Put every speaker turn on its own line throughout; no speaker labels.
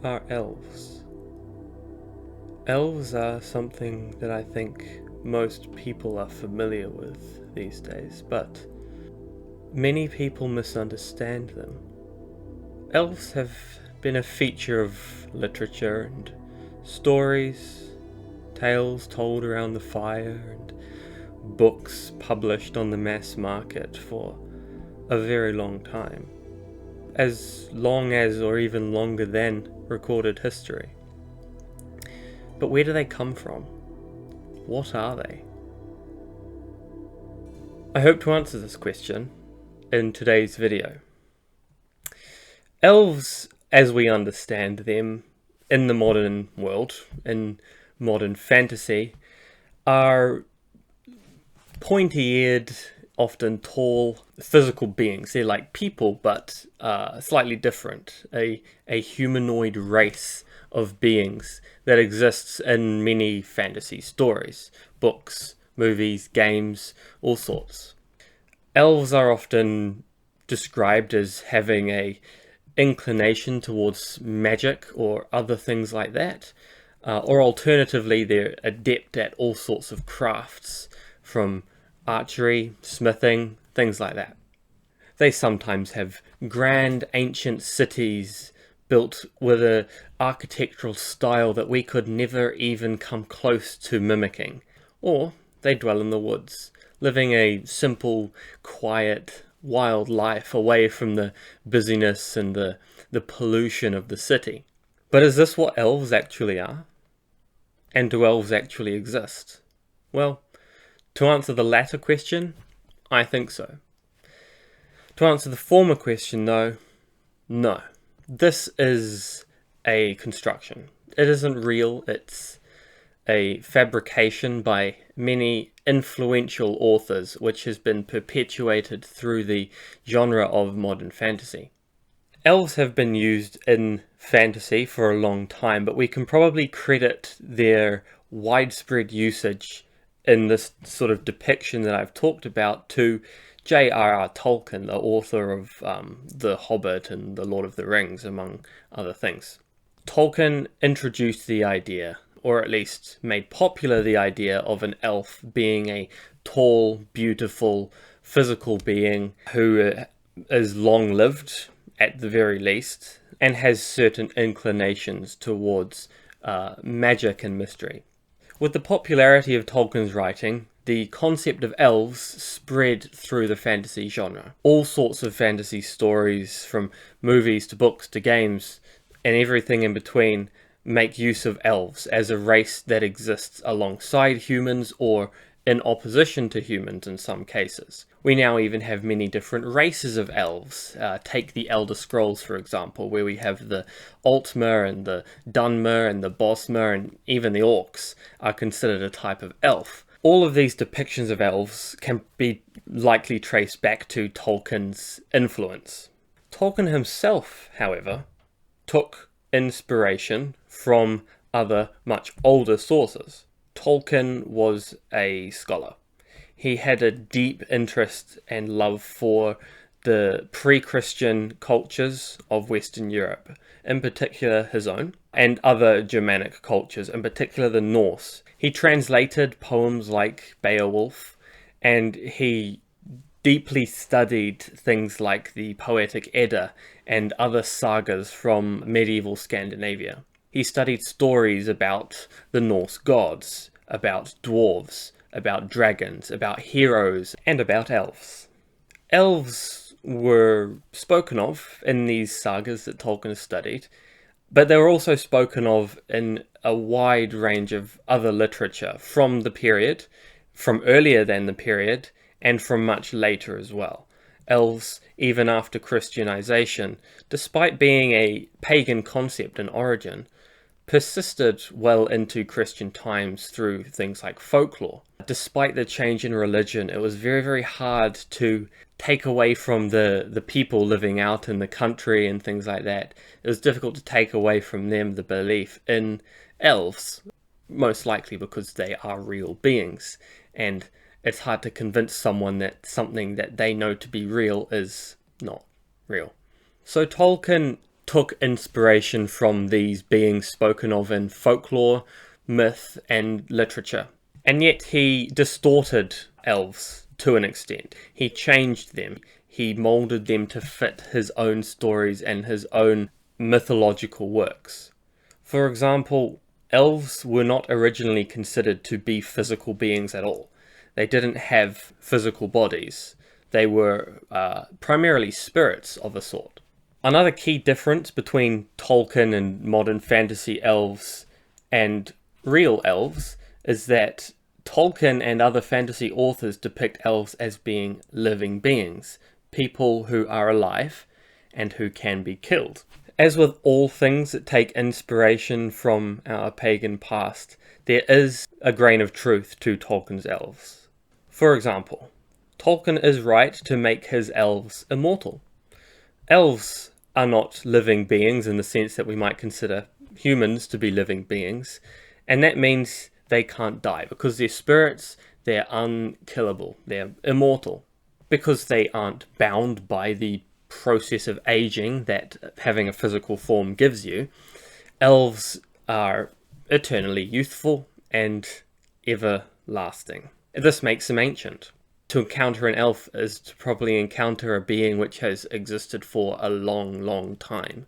are elves? Elves are something that I think most people are familiar with these days, but many people misunderstand them. Elves have been a feature of literature and stories, tales told around the fire, and books published on the mass market for a very long time. As long as, or even longer than, recorded history. But where do they come from? What are they? I hope to answer this question in today's video. Elves, as we understand them in the modern world, in modern fantasy, are pointy-eared, often tall, physical beings. They're like people, but slightly different. A humanoid race of beings that exists in many fantasy stories, books, movies, games, all sorts. Elves are often described as having a inclination towards magic or other things like that, or alternatively they're adept at all sorts of crafts, from archery, smithing, things like that. They sometimes have grand ancient cities built with an architectural style that we could never even come close to mimicking. Or they dwell in the woods, living a simple, quiet, wild life away from the busyness and the pollution of the city. But is this what elves actually are? And do elves actually exist? Well, to answer the latter question, I think so. To answer the former question, though, no. This is a construction. It isn't real. It's a fabrication by many influential authors, which has been perpetuated through the genre of modern fantasy. Elves have been used in fantasy for a long time, but we can probably credit their widespread usage in this sort of depiction that I've talked about to J.R.R. Tolkien, the author of The Hobbit and The Lord of the Rings, among other things. Tolkien introduced the idea, or at least made popular the idea, of an elf being a tall, beautiful, physical being who is long-lived, at the very least, and has certain inclinations towards magic and mystery. With the popularity of Tolkien's writing, the concept of elves spread through the fantasy genre. All sorts of fantasy stories, from movies to books to games, and everything in between, make use of elves as a race that exists alongside humans or in opposition to humans in some cases. We now even have many different races of elves. Take the Elder Scrolls, for example, where we have the Altmer and the Dunmer and the Bosmer, and even the Orcs are considered a type of elf. All of these depictions of elves can be likely traced back to Tolkien's influence. Tolkien himself, however, took inspiration from other much older sources. Tolkien was a scholar. He had a deep interest and love for the pre-Christian cultures of Western Europe, in particular his own, and other Germanic cultures, in particular the Norse. He translated poems like Beowulf, and he deeply studied things like the Poetic Edda and other sagas from medieval Scandinavia. He studied stories about the Norse gods, about dwarves, about dragons, about heroes, and about elves. Elves were spoken of in these sagas that Tolkien studied, but they were also spoken of in a wide range of other literature from the period, from earlier than the period, and from much later as well. Elves, even after Christianization, despite being a pagan concept in origin, persisted well into Christian times through things like folklore. Despite the change in religion, it was very, very hard to take away from the people living out in the country and things like that. It was difficult to take away from them the belief in elves, most likely because they are real beings, and it's hard to convince someone that something that they know to be real is not real. So Tolkien took inspiration from these beings spoken of in folklore, myth, and literature. And yet he distorted elves to an extent. He changed them. He molded them to fit his own stories and his own mythological works. For example, elves were not originally considered to be physical beings at all. They didn't have physical bodies. They were primarily spirits of a sort. Another key difference between Tolkien and modern fantasy elves and real elves is that Tolkien and other fantasy authors depict elves as being living beings, people who are alive and who can be killed. As with all things that take inspiration from our pagan past, there is a grain of truth to Tolkien's elves. For example, Tolkien is right to make his elves immortal. Elves are not living beings in the sense that we might consider humans to be living beings, and that means they can't die because they're spirits, they're unkillable, they're immortal. Because they aren't bound by the process of aging that having a physical form gives you, elves are eternally youthful and everlasting. This makes them ancient. To encounter an elf is to probably encounter a being which has existed for a long, long time.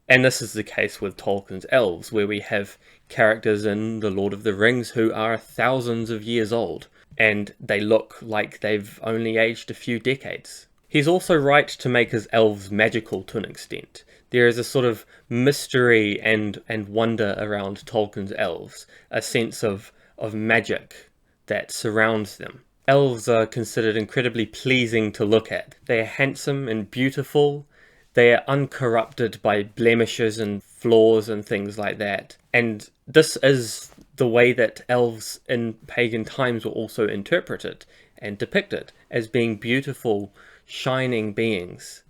And this is the case with Tolkien's elves, where we have characters in The Lord of the Rings who are thousands of years old, and they look like they've only aged a few decades. He's also right to make his elves magical to an extent. There is a sort of mystery and wonder around Tolkien's elves, a sense of magic that surrounds them. Elves are considered incredibly pleasing to look at. They are handsome and beautiful. They are uncorrupted by blemishes and flaws and things like that. And this is the way that elves in pagan times were also interpreted and depicted, as being beautiful, shining beings.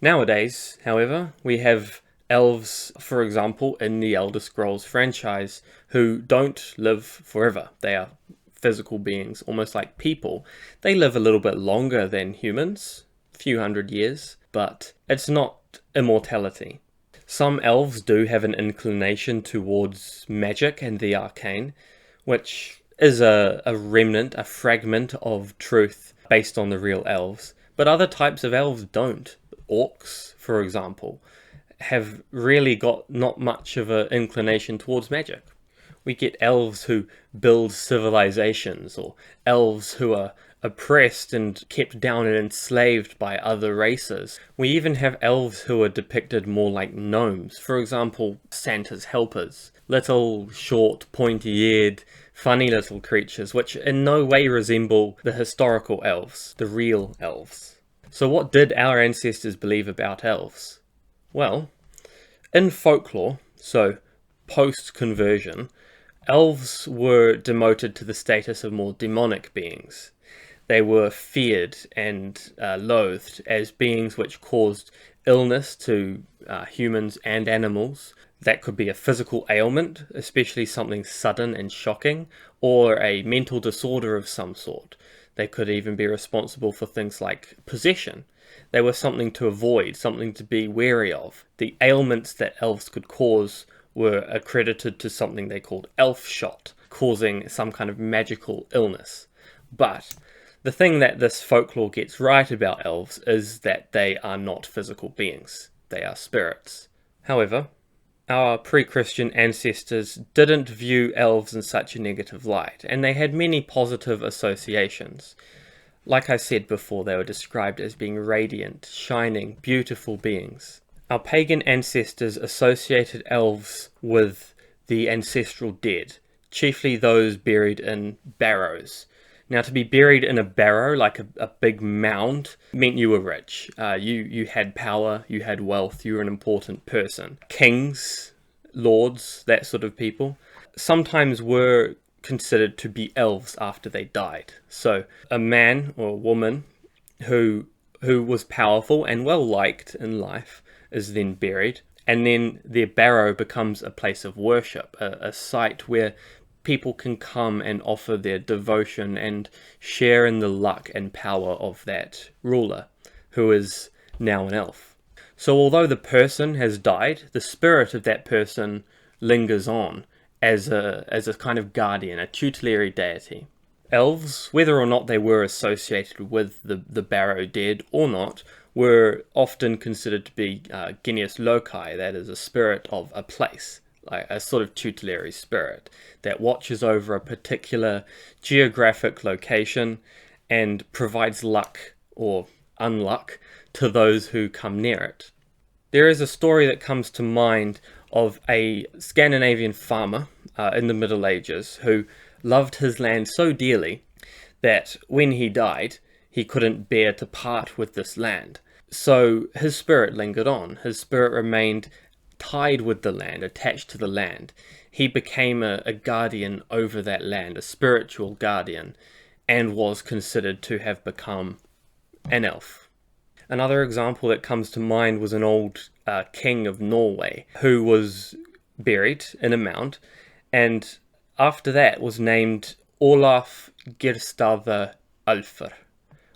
Nowadays, however, we have elves, for example, in the Elder Scrolls franchise, who don't live forever. They are physical beings, almost like people. They live a little bit longer than humans, a few hundred years, but it's not immortality. Some elves do have an inclination towards magic and the arcane, which is a remnant, a fragment of truth based on the real elves. But other types of elves don't. Orcs, for example, have really got not much of an inclination towards magic. We get elves who build civilizations, or elves who are oppressed and kept down and enslaved by other races. We even have elves who are depicted more like gnomes. For example, Santa's helpers. Little, short, pointy-eared, funny little creatures, which in no way resemble the historical elves, the real elves. So what did our ancestors believe about elves? Well, in folklore, so post-conversion, elves were demoted to the status of more demonic beings. They were feared and loathed as beings which caused illness to humans and animals. That could be a physical ailment, especially something sudden and shocking, or a mental disorder of some sort. They could even be responsible for things like possession. They were something to avoid, something to be wary of. The ailments that elves could cause were accredited to something they called elf shot, causing some kind of magical illness. But the thing that this folklore gets right about elves is that they are not physical beings. They are spirits. However, our pre-Christian ancestors didn't view elves in such a negative light, and they had many positive associations. Like I said before, they were described as being radiant, shining, beautiful beings. Our pagan ancestors associated elves with the ancestral dead, chiefly those buried in barrows. Now, to be buried in a barrow, like a big mound, meant you were rich. You had power, you had wealth, you were an important person. Kings, lords, that sort of people, sometimes were considered to be elves after they died. So a man or a woman who was powerful and well liked in life is then buried, and then their barrow becomes a place of worship, a site where people can come and offer their devotion and share in the luck and power of that ruler, who is now an elf. So although the person has died, the spirit of that person lingers on as a kind of guardian, a tutelary deity. Elves, whether or not they were associated with the barrow dead or not, were often considered to be genius loci, that is, a spirit of a place, like a sort of tutelary spirit that watches over a particular geographic location and provides luck or unluck to those who come near it. There is a story that comes to mind of a Scandinavian farmer in the Middle Ages who loved his land so dearly that when he died, he couldn't bear to part with this land. So his spirit lingered on. His spirit remained tied with the land, attached to the land. He became a guardian over that land, a spiritual guardian, and was considered to have become an elf. Another example that comes to mind was an old king of Norway who was buried in a mound, and after that was named Olaf Geirstadr Ulfr,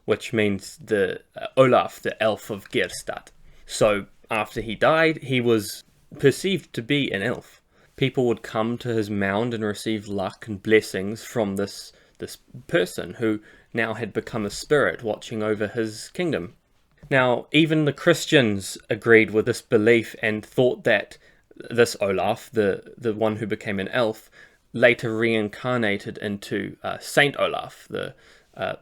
which means the Olaf, the elf of Geirstad. So after he died, he was perceived to be an elf. People would come to his mound and receive luck and blessings from this person who now had become a spirit watching over his kingdom. Now, even the Christians agreed with this belief and thought that this Olaf, the one who became an elf, later reincarnated into Saint Olaf, the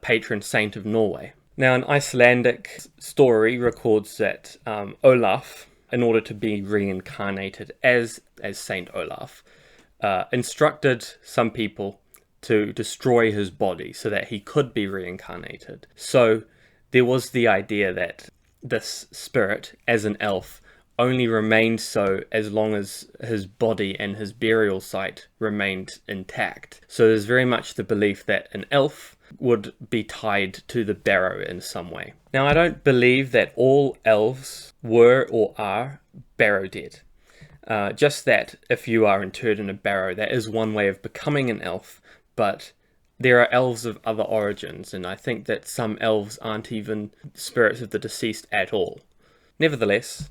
patron saint of Norway. Now, an Icelandic story records that Olaf, in order to be reincarnated as Saint Olaf, instructed some people to destroy his body so that he could be reincarnated. So there was the idea that this spirit, as an elf, only remained so as long as his body and his burial site remained intact. So there's very much the belief that an elf would be tied to the barrow in some way. Now, I don't believe that all elves were or are barrow dead. Just that if you are interred in a barrow, that is one way of becoming an elf, but there are elves of other origins, and I think that some elves aren't even spirits of the deceased at all. Nevertheless,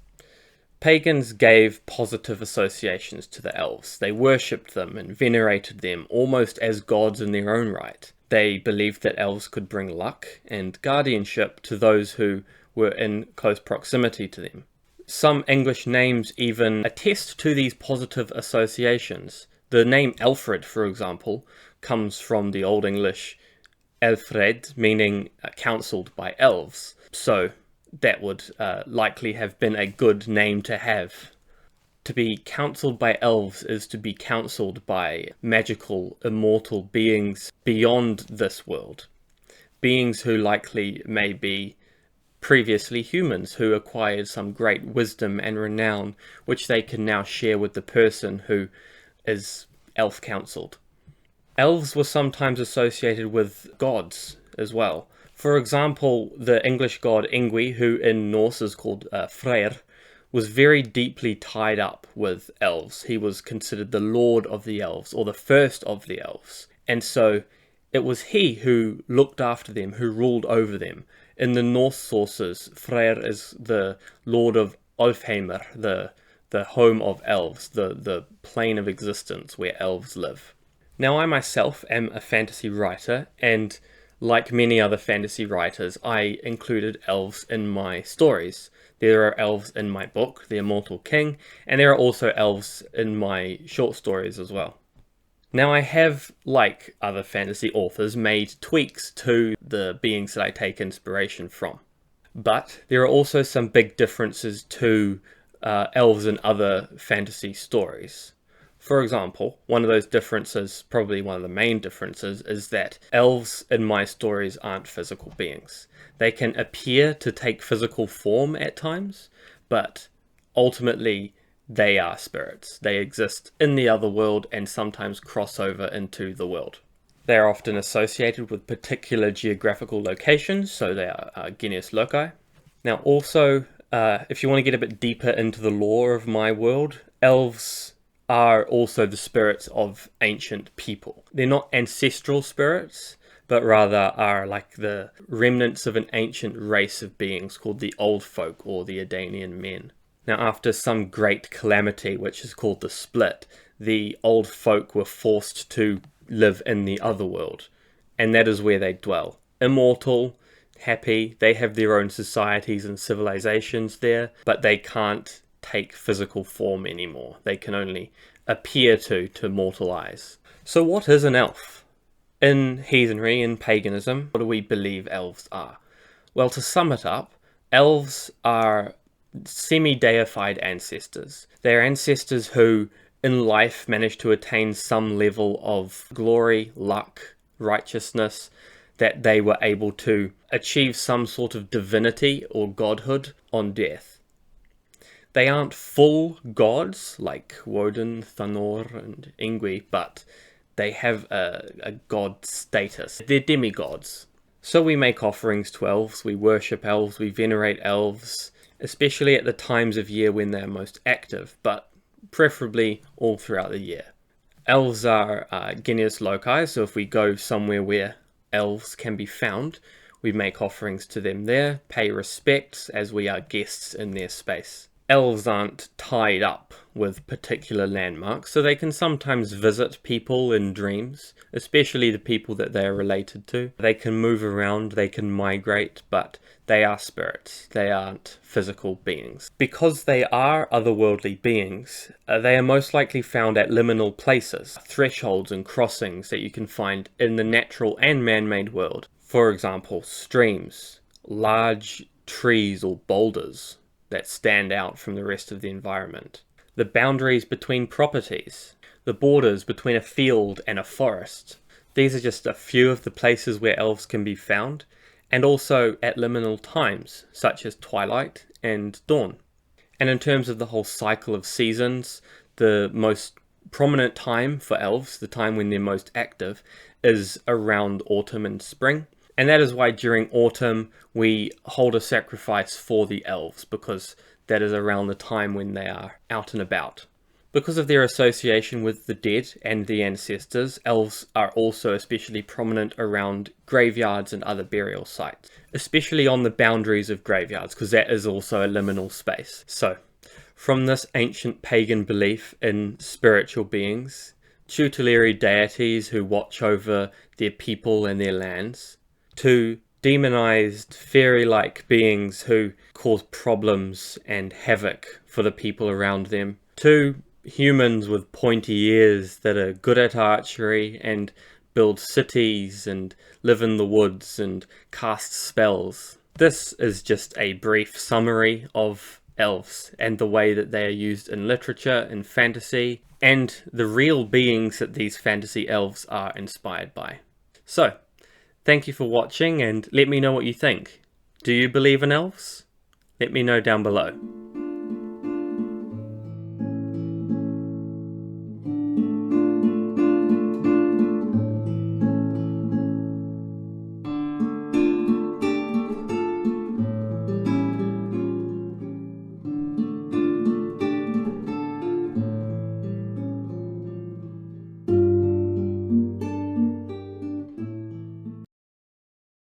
pagans gave positive associations to the elves. They worshipped them and venerated them almost as gods in their own right. They believed that elves could bring luck and guardianship to those who were in close proximity to them. Some English names even attest to these positive associations. The name Alfred, for example, comes from the Old English Alfred, meaning counselled by elves. So that would likely have been a good name to have. To be counselled by elves is to be counselled by magical, immortal beings beyond this world. Beings who likely may be previously humans who acquired some great wisdom and renown, which they can now share with the person who is elf counselled. Elves were sometimes associated with gods as well. For example, the English god Ingwi, who in Norse is called Freyr, was very deeply tied up with elves. He was considered the lord of the elves, or the first of the elves. And so it was he who looked after them, who ruled over them. In the Norse sources, Freyr is the lord of Alfheimr, the home of elves, the plane of existence where elves live. Now, I myself am a fantasy writer, and like many other fantasy writers, I included elves in my stories. There are elves in my book, The Immortal King, and there are also elves in my short stories as well. Now, I have, like other fantasy authors, made tweaks to the beings that I take inspiration from. But there are also some big differences to elves in other fantasy stories. For example, one of those differences, probably one of the main differences, is that elves in my stories aren't physical beings. They can appear to take physical form at times, but ultimately they are spirits. They exist in the other world and sometimes cross over into the world. They are often associated with particular geographical locations, so they are genius loci. Now also, if you want to get a bit deeper into the lore of my world, elves are also the spirits of ancient people. They're not ancestral spirits, but rather are like the remnants of an ancient race of beings called the Old Folk, or the Adanian men. Now, after some great calamity, which is called the Split, the Old Folk were forced to live in the Otherworld, and that is where they dwell. Immortal, happy, they have their own societies and civilizations there, but they can't take physical form anymore. They can only appear to mortal eyes. So what is an elf? In heathenry and paganism, what do we believe elves are? Well, to sum it up, elves are semi-deified ancestors. They're ancestors who, in life, managed to attain some level of glory, luck, righteousness, that they were able to achieve some sort of divinity or godhood on death. They aren't full gods like Woden, Thanor, and Ingwi, but they have a god status. They're demigods. So we make offerings to elves, we worship elves, we venerate elves, especially at the times of year when they're most active, but preferably all throughout the year. Elves are genius loci, so if we go somewhere where elves can be found, we make offerings to them there, pay respects as we are guests in their space. Elves aren't tied up with particular landmarks, so they can sometimes visit people in dreams, especially the people that they are related to. They can move around, they can migrate, but they are spirits. They aren't physical beings. Because they are otherworldly beings, they are most likely found at liminal places, thresholds and crossings that you can find in the natural and man-made world. For example, streams, large trees or boulders that stand out from the rest of the environment. The boundaries between properties, the borders between a field and a forest. These are just a few of the places where elves can be found, and also at liminal times, such as twilight and dawn. And in terms of the whole cycle of seasons, the most prominent time for elves, the time when they're most active, is around autumn and spring. And that is why during autumn we hold a sacrifice for the elves, because that is around the time when they are out and about. Because of their association with the dead and the ancestors, elves are also especially prominent around graveyards and other burial sites, especially on the boundaries of graveyards, because that is also a liminal space. So, from this ancient pagan belief in spiritual beings, tutelary deities who watch over their people and their lands, to demonized fairy-like beings who cause problems and havoc for the people around them, to humans with pointy ears that are good at archery and build cities and live in the woods and cast spells. This is just a brief summary of elves and the way that they are used in literature and fantasy, and the real beings that these fantasy elves are inspired by. So, thank you for watching, and let me know what you think. Do you believe in elves? Let me know down below.